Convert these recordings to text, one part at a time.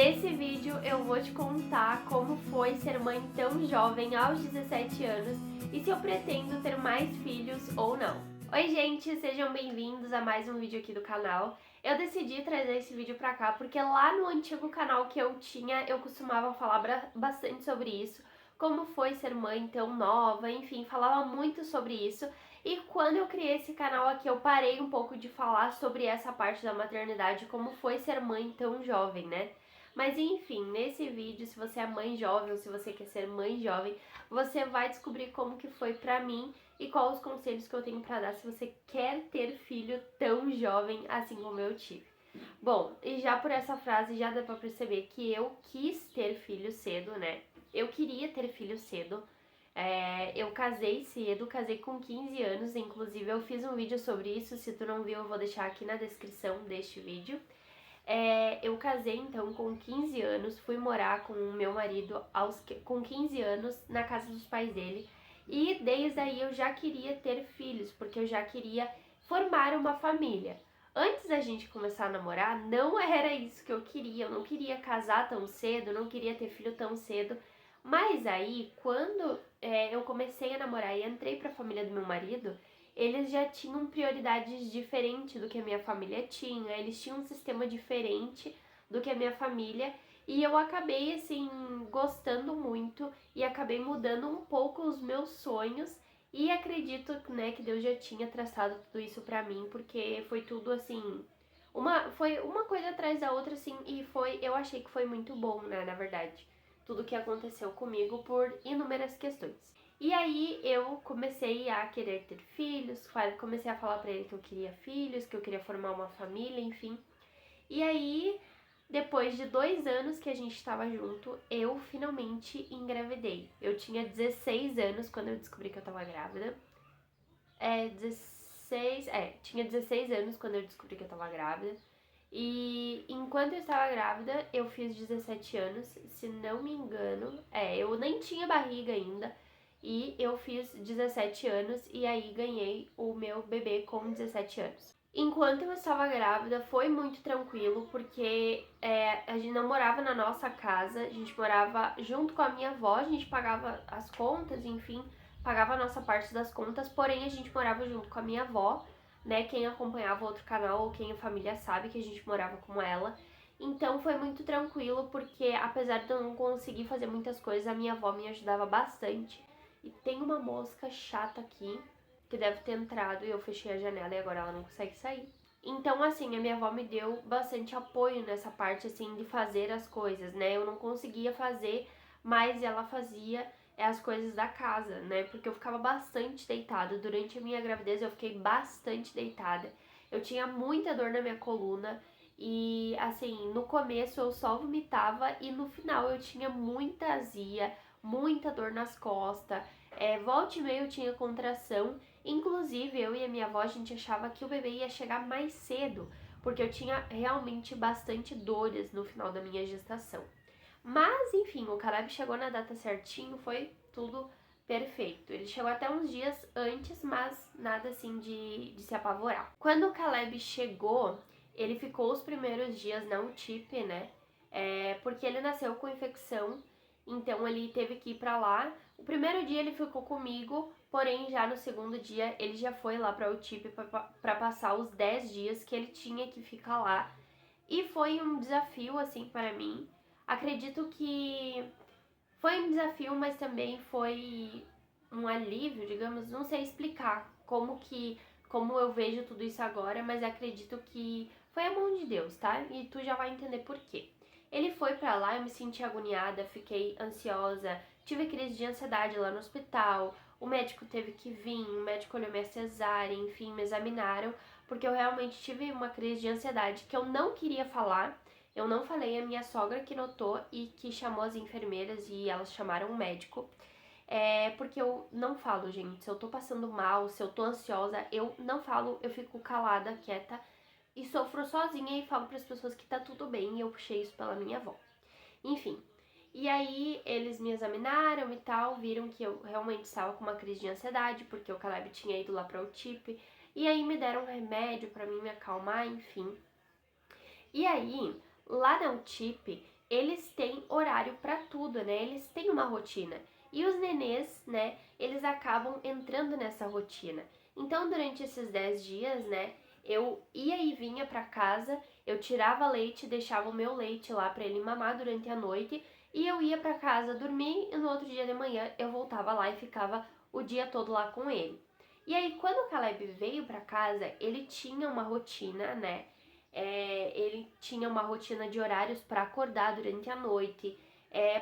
Nesse vídeo eu vou te contar como foi ser mãe tão jovem aos 17 anos e se eu pretendo ter mais filhos ou não. Oi gente, sejam bem-vindos a mais um vídeo aqui do canal. Eu decidi trazer esse vídeo pra cá porque lá no antigo canal que eu tinha eu costumava falar bastante sobre isso, como foi ser mãe tão nova, enfim, falava muito sobre isso. E quando eu criei esse canal aqui eu parei um pouco de falar sobre essa parte da maternidade, como foi ser mãe tão jovem, né? Mas enfim, nesse vídeo, se você é mãe jovem ou se você quer ser mãe jovem, você vai descobrir como que foi pra mim e quais os conselhos que eu tenho pra dar se você quer ter filho tão jovem assim como eu tive. Bom, e já por essa frase já dá pra perceber que eu quis ter filho cedo, né? Eu queria ter filho cedo. Eu casei cedo, casei com 15 anos, inclusive eu fiz um vídeo sobre isso, se tu não viu eu vou deixar aqui na descrição deste vídeo. Eu casei então com 15 anos, fui morar com o meu marido com 15 anos na casa dos pais dele e desde aí eu já queria ter filhos, porque eu já queria formar uma família. Antes da gente começar a namorar, não era isso que eu não queria casar tão cedo, não queria ter filho tão cedo, mas aí quando eu comecei a namorar e entrei pra família do meu marido, eles já tinham prioridades diferentes do que a minha família tinha, eles tinham um sistema diferente do que a minha família e eu acabei assim gostando muito e acabei mudando um pouco os meus sonhos e acredito, né, que Deus já tinha traçado tudo isso pra mim, porque foi tudo assim, foi uma coisa atrás da outra assim e eu achei que foi muito bom, né, na verdade, tudo que aconteceu comigo por inúmeras questões. E aí eu comecei a querer ter filhos, comecei a falar pra ele que eu queria filhos, que eu queria formar uma família, enfim. E aí, depois de 2 anos que a gente estava junto, eu finalmente engravidei. Eu tinha 16 anos quando eu descobri que eu tava grávida. Tinha 16 anos quando eu descobri que eu tava grávida. E enquanto eu estava grávida, eu fiz 17 anos, se não me engano. Eu nem tinha barriga ainda. E eu fiz 17 anos e aí ganhei o meu bebê com 17 anos. Enquanto eu estava grávida, foi muito tranquilo, porque a gente não morava na nossa casa, a gente morava junto com a minha avó, a gente pagava as contas, enfim, pagava a nossa parte das contas, porém a gente morava junto com a minha avó, né? Quem acompanhava outro canal ou quem a família sabe que a gente morava com ela. Então foi muito tranquilo, porque apesar de eu não conseguir fazer muitas coisas, a minha avó me ajudava bastante. E tem uma mosca chata aqui, que deve ter entrado e eu fechei a janela e agora ela não consegue sair. Então, assim, a minha avó me deu bastante apoio nessa parte, assim, de fazer as coisas, né? Eu não conseguia fazer, mas ela fazia as coisas da casa, né? Porque eu ficava bastante deitada. Durante a minha gravidez eu fiquei bastante deitada. Eu tinha muita dor na minha coluna e, assim, no começo eu só vomitava e no final eu tinha muita azia, muita dor nas costas. Volta e meia eu tinha contração. Inclusive, eu e a minha avó, a gente achava que o bebê ia chegar mais cedo, porque eu tinha realmente bastante dores no final da minha gestação. Mas, enfim, o Caleb chegou na data certinho, foi tudo perfeito. Ele chegou até uns dias antes, mas nada assim de se apavorar. Quando o Caleb chegou, ele ficou os primeiros dias na UTIP, né? Porque ele nasceu com infecção, então ele teve que ir pra lá. O primeiro dia ele ficou comigo, porém já no segundo dia ele já foi lá pra UTIP pra passar os 10 dias que ele tinha que ficar lá. E foi um desafio, assim, para mim. Acredito que foi um desafio, mas também foi um alívio, digamos, não sei explicar como eu vejo tudo isso agora, mas acredito que foi a mão de Deus, tá? E tu já vai entender por quê. Ele foi pra lá, eu me senti agoniada, fiquei ansiosa, tive crise de ansiedade lá no hospital, o médico teve que vir, o médico olhou minha cesárea, enfim, me examinaram, porque eu realmente tive uma crise de ansiedade que eu não queria falar. Eu não falei, a minha sogra que notou e que chamou as enfermeiras e elas chamaram o médico. Porque eu não falo, gente. Se eu tô passando mal, se eu tô ansiosa, eu não falo, eu fico calada, quieta e sofro sozinha e falo pras pessoas que tá tudo bem e eu puxei isso pela minha avó. Enfim. E aí eles me examinaram e tal, viram que eu realmente estava com uma crise de ansiedade, porque o Caleb tinha ido lá pra UTIP, e aí me deram um remédio pra mim me acalmar, enfim. E aí, lá na UTIP, eles têm horário para tudo, né? Eles têm uma rotina. E os nenês, né, eles acabam entrando nessa rotina. Então, durante esses 10 dias, né, eu ia e vinha para casa, eu tirava leite, deixava o meu leite lá para ele mamar durante a noite, e eu ia para casa dormir e no outro dia de manhã eu voltava lá e ficava o dia todo lá com ele. E aí, quando o Caleb veio para casa, ele tinha uma rotina, né? Ele tinha uma rotina de horários para acordar durante a noite,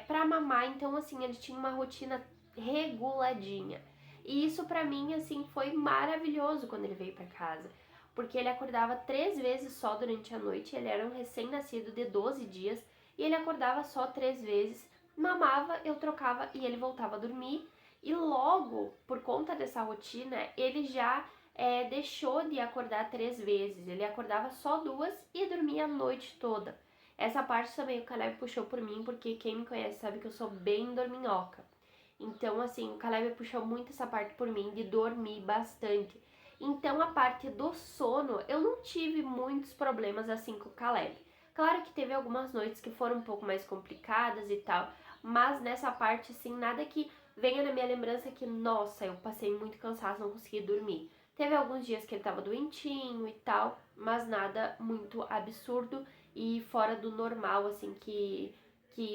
para mamar, então assim, ele tinha uma rotina reguladinha. E isso para mim, assim, foi maravilhoso quando ele veio para casa, porque ele acordava 3 vezes só durante a noite, ele era um recém-nascido de 12 dias, e ele acordava só 3 vezes, mamava, eu trocava e ele voltava a dormir, e logo, por conta dessa rotina, ele já deixou de acordar 3 vezes. Ele acordava só 2 e dormia a noite toda. Essa parte também o Caleb puxou por mim, porque quem me conhece sabe que eu sou bem dorminhoca. Então, assim, o Caleb puxou muito essa parte por mim, de dormir bastante. Então, a parte do sono, eu não tive muitos problemas assim com o Caleb. Claro que teve algumas noites que foram um pouco mais complicadas e tal, mas nessa parte, assim, nada que venha na minha lembrança que, nossa, eu passei muito cansaço, não consegui dormir. Teve alguns dias que ele tava doentinho e tal, mas nada muito absurdo e fora do normal, assim, que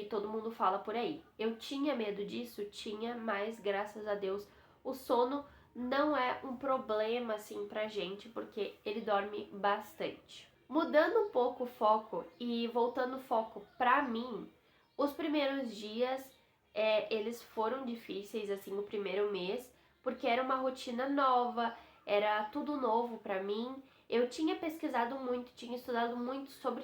todo mundo fala por aí. Eu tinha medo disso, tinha, mas graças a Deus o sono não é um problema, assim, pra gente, porque ele dorme bastante. Mudando um pouco o foco e voltando o foco pra mim, os primeiros dias, eles foram difíceis, assim, o primeiro mês, porque era uma rotina nova, era tudo novo pra mim. Eu tinha pesquisado muito, tinha estudado muito sobre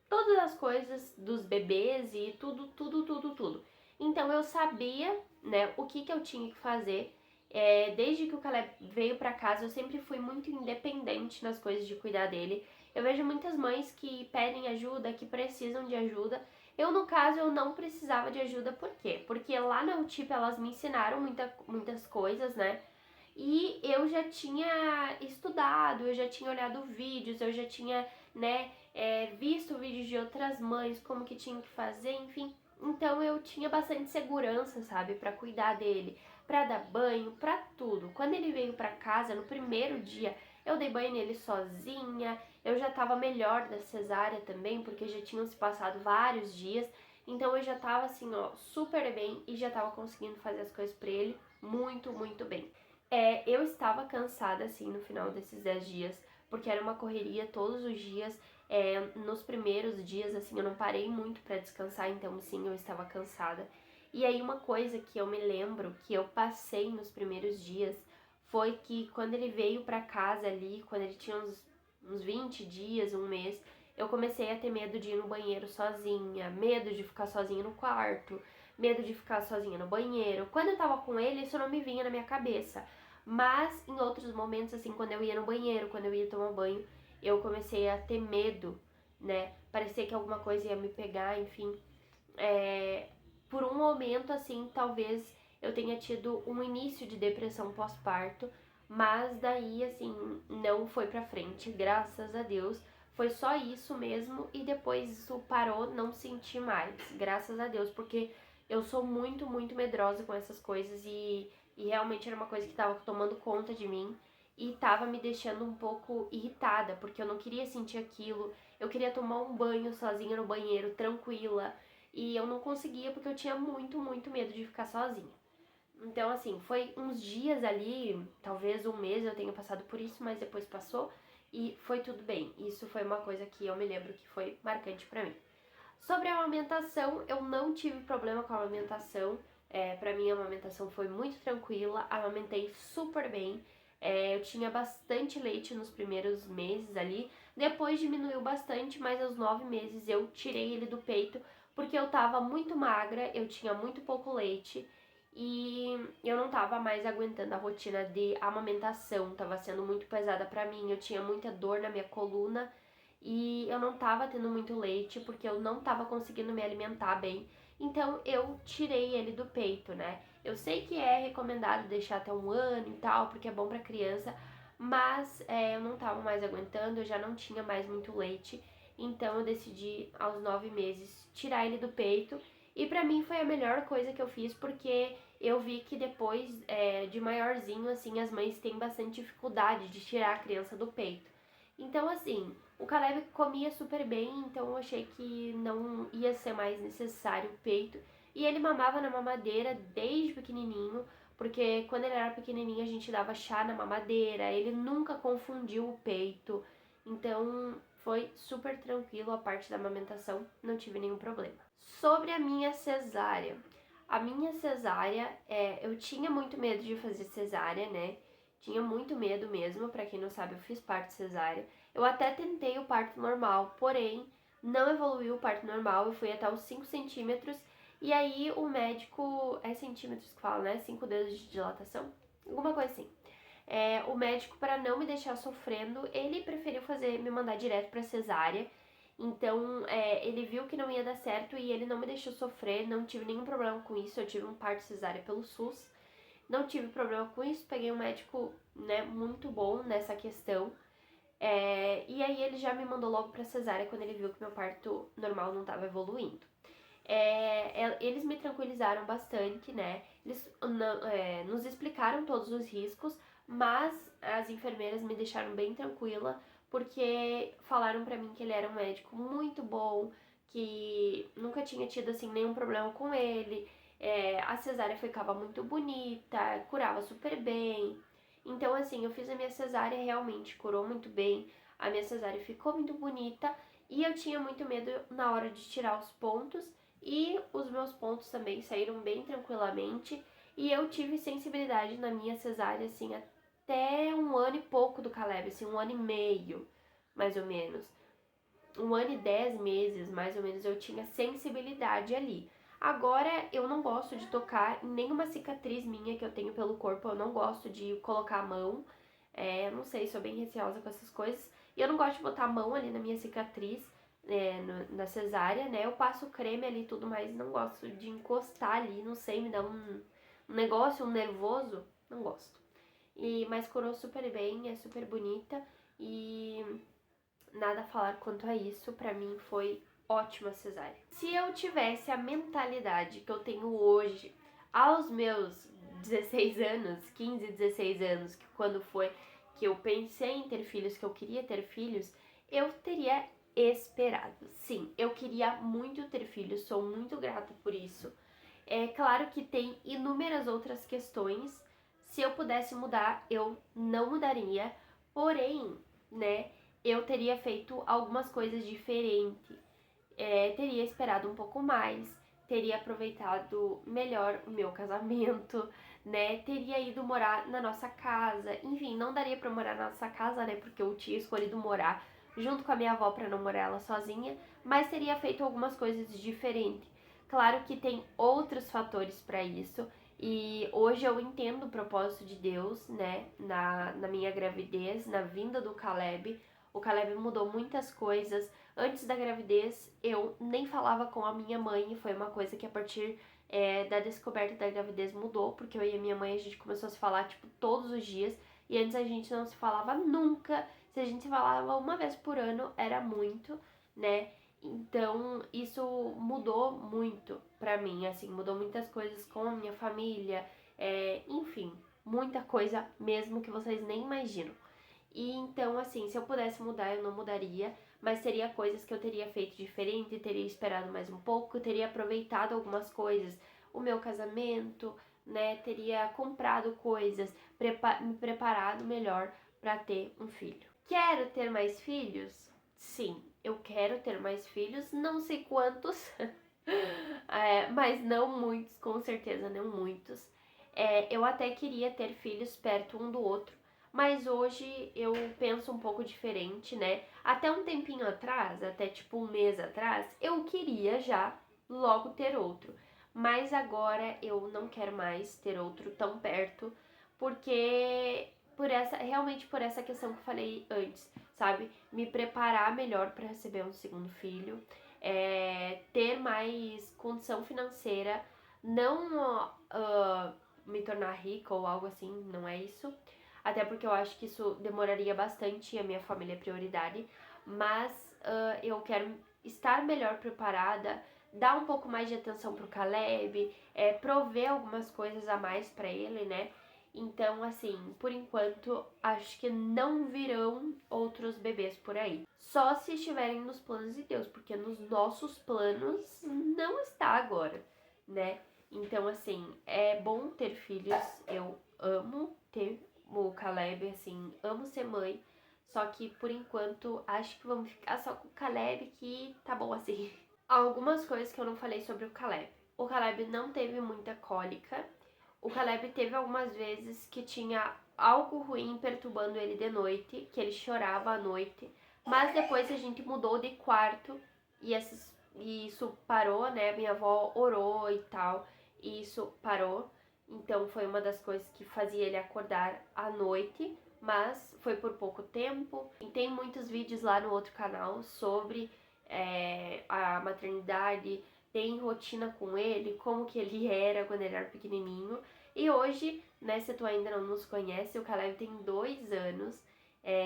todas as coisas dos bebês e tudo. Então eu sabia, né, o que eu tinha que fazer. Desde que o Caleb veio pra casa, eu sempre fui muito independente nas coisas de cuidar dele. Eu vejo muitas mães que pedem ajuda, que precisam de ajuda. Eu, no caso, eu não precisava de ajuda, por quê? Porque lá na UTIP elas me ensinaram muitas coisas, né? E eu já tinha estudado, eu já tinha olhado vídeos, eu já tinha, né, visto vídeos de outras mães, como que tinha que fazer, enfim. Então eu tinha bastante segurança, sabe, pra cuidar dele, pra dar banho, pra tudo. Quando ele veio pra casa, no primeiro dia, eu dei banho nele sozinha, eu já tava melhor da cesárea também, porque já tinham se passado vários dias. Então eu já tava assim, ó, super bem e já tava conseguindo fazer as coisas pra ele muito bem. Eu estava cansada, assim, no final desses 10 dias, porque era uma correria todos os dias. Nos primeiros dias, assim, eu não parei muito pra descansar, então, sim, eu estava cansada. E aí, uma coisa que eu me lembro que eu passei nos primeiros dias foi que quando ele veio pra casa ali, quando ele tinha uns 20 dias, um mês, eu comecei a ter medo de ir no banheiro sozinha, medo de ficar sozinha no quarto, medo de ficar sozinha no banheiro. Quando eu tava com ele, isso não me vinha na minha cabeça. Mas em outros momentos, assim, quando eu ia no banheiro, quando eu ia tomar banho, eu comecei a ter medo, né? Parecia que alguma coisa ia me pegar, enfim. Por um momento, assim, talvez eu tenha tido um início de depressão pós-parto, mas daí, assim, não foi pra frente, graças a Deus. Foi só isso mesmo e depois isso parou, não senti mais, graças a Deus, porque eu sou muito medrosa com essas coisas e realmente era uma coisa que tava tomando conta de mim e tava me deixando um pouco irritada, porque eu não queria sentir aquilo, eu queria tomar um banho sozinha no banheiro, tranquila, e eu não conseguia porque eu tinha muito medo de ficar sozinha. Então, assim, foi uns dias ali, talvez um mês eu tenha passado por isso, mas depois passou e foi tudo bem. Isso foi uma coisa que eu me lembro que foi marcante pra mim. Sobre a amamentação, eu não tive problema com a amamentação. Pra mim a amamentação foi muito tranquila, amamentei super bem. Eu tinha bastante leite nos primeiros meses ali, depois diminuiu bastante, mas aos 9 meses eu tirei ele do peito porque eu tava muito magra, eu tinha muito pouco leite e eu não tava mais aguentando a rotina de amamentação, tava sendo muito pesada pra mim, eu tinha muita dor na minha coluna e eu não tava tendo muito leite porque eu não tava conseguindo me alimentar bem. Então eu tirei ele do peito, né? Eu sei que é recomendado deixar até 1 ano e tal, porque é bom pra criança, mas eu não tava mais aguentando, eu já não tinha mais muito leite. então eu decidi aos 9 meses tirar ele do peito. E pra mim foi a melhor coisa que eu fiz, porque eu vi que depois de maiorzinho, assim, as mães têm bastante dificuldade de tirar a criança do peito. Então, assim, o Caleb comia super bem, então eu achei que não ia ser mais necessário o peito. E ele mamava na mamadeira desde pequenininho, porque quando ele era pequenininho a gente dava chá na mamadeira, ele nunca confundiu o peito. Então, foi super tranquilo a parte da amamentação, não tive nenhum problema. Sobre a minha cesárea. A minha cesárea, eu tinha muito medo de fazer cesárea, né? Tinha muito medo mesmo, pra quem não sabe, eu fiz parto cesárea. Eu até tentei o parto normal, porém, não evoluiu o parto normal, eu fui até os 5 centímetros, e aí o médico, é centímetros que fala, né? 5 dedos de dilatação? Alguma coisa assim. O médico, para não me deixar sofrendo, ele preferiu me mandar direto pra cesárea. Então, ele viu que não ia dar certo e ele não me deixou sofrer, não tive nenhum problema com isso. Eu tive um parto cesárea pelo SUS, não tive problema com isso, peguei um médico, né, muito bom nessa questão. E aí ele já me mandou logo pra cesárea quando ele viu que meu parto normal não estava evoluindo. Eles me tranquilizaram bastante, né? Eles nos explicaram todos os riscos, mas as enfermeiras me deixaram bem tranquila, porque falaram pra mim que ele era um médico muito bom, que nunca tinha tido assim nenhum problema com ele. A cesárea ficava muito bonita, curava super bem. Então, assim, eu fiz a minha cesárea, realmente curou muito bem. A minha cesárea ficou muito bonita e eu tinha muito medo na hora de tirar os pontos. E os meus pontos também saíram bem tranquilamente. E eu tive sensibilidade na minha cesárea, assim, até 1 ano e pouco do Caleb, assim, 1 ano e meio, mais ou menos. 1 ano e 10 meses, mais ou menos, eu tinha sensibilidade ali. Agora, eu não gosto de tocar em nenhuma cicatriz minha que eu tenho pelo corpo, eu não gosto de colocar a mão. Não sei, sou bem receosa com essas coisas. E eu não gosto de botar a mão ali na minha cicatriz, na cesárea, né? Eu passo creme ali e tudo, mas não gosto de encostar ali, não sei, me dá um negócio, um nervoso, não gosto. Mas curou super bem, é super bonita e nada a falar quanto a isso, pra mim foi ótima cesárea. Se eu tivesse a mentalidade que eu tenho hoje, aos meus 16 anos, 15, 16 anos, que quando foi que eu pensei em ter filhos, que eu queria ter filhos, eu teria esperado. Sim, eu queria muito ter filhos, sou muito grata por isso. É claro que tem inúmeras outras questões. Se eu pudesse mudar, eu não mudaria. Porém, né, eu teria feito algumas coisas diferentes. Teria esperado um pouco mais, teria aproveitado melhor o meu casamento, né? Teria ido morar na nossa casa. Enfim, não daria pra morar na nossa casa, né? Porque eu tinha escolhido morar junto com a minha avó pra não morar ela sozinha, mas teria feito algumas coisas diferentes. Claro que tem outros fatores pra isso. E hoje eu entendo o propósito de Deus, né, na minha gravidez, na vinda do Caleb. O Caleb mudou muitas coisas. Antes da gravidez, eu nem falava com a minha mãe, e foi uma coisa que a partir da descoberta da gravidez mudou, porque eu e a minha mãe, a gente começou a se falar, tipo, todos os dias, e antes a gente não se falava nunca. Se a gente se falava uma vez por ano, era muito, né? Então, isso mudou muito pra mim, assim, mudou muitas coisas com a minha família, enfim, muita coisa mesmo que vocês nem imaginam. E então, assim, se eu pudesse mudar, eu não mudaria, mas teria coisas que eu teria feito diferente, teria esperado mais um pouco, teria aproveitado algumas coisas, o meu casamento, né, teria comprado coisas, me preparado melhor para ter um filho. Quero ter mais filhos? Sim, eu quero ter mais filhos, não sei quantos, mas não muitos, com certeza não muitos. Eu até queria ter filhos perto um do outro, mas hoje eu penso um pouco diferente, né? Até um tempinho atrás, até tipo 1 mês atrás, eu queria já logo ter outro. Mas agora eu não quero mais ter outro tão perto, porque realmente por essa questão que eu falei antes, sabe? Me preparar melhor para receber um segundo filho, ter mais condição financeira, não me tornar rica ou algo assim, não é isso. Até porque eu acho que isso demoraria bastante e a minha família é prioridade. Mas eu quero estar melhor preparada, dar um pouco mais de atenção pro Caleb, prover algumas coisas a mais pra ele, né? Então, assim, por enquanto, acho que não virão outros bebês por aí. Só se estiverem nos planos de Deus, porque nos nossos planos não está agora, né? Então, assim, é bom ter filhos. Eu amo ter o Caleb, assim, amo ser mãe. Só que, por enquanto, acho que vamos ficar só com o Caleb, que tá bom assim. Algumas coisas que eu não falei sobre o Caleb. O Caleb não teve muita cólica. O Caleb teve algumas vezes que tinha algo ruim perturbando ele de noite, que ele chorava à noite. Mas depois a gente mudou de quarto e isso parou, né? Minha avó orou e tal, e isso parou. Então foi uma das coisas que fazia ele acordar à noite, mas foi por pouco tempo. E tem muitos vídeos lá no outro canal sobre a maternidade, tem rotina com ele, como que ele era quando ele era pequenininho. E hoje, né, se tu ainda não nos conhece, o Caleb tem 2 anos,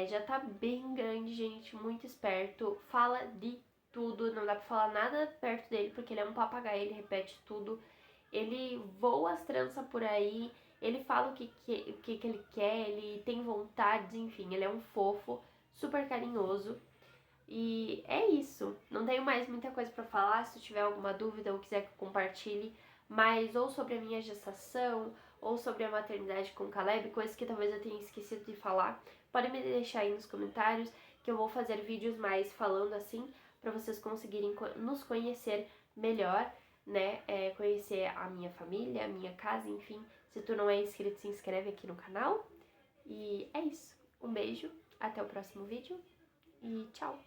já tá bem grande, gente, muito esperto, fala de tudo, não dá pra falar nada perto dele, porque ele é um papagaio, ele repete tudo, ele voa as tranças por aí, ele fala o que ele quer, ele tem vontades, enfim, ele é um fofo, super carinhoso. E é isso. Não tenho mais muita coisa pra falar. Se tiver alguma dúvida ou quiser que eu compartilhe mais ou sobre a minha gestação ou sobre a maternidade com o Caleb, coisas que talvez eu tenha esquecido de falar, pode me deixar aí nos comentários que eu vou fazer vídeos mais falando assim pra vocês conseguirem nos conhecer melhor, né? Conhecer a minha família, a minha casa, enfim. Se tu não é inscrito, se inscreve aqui no canal. E é isso. Um beijo, até o próximo vídeo e tchau!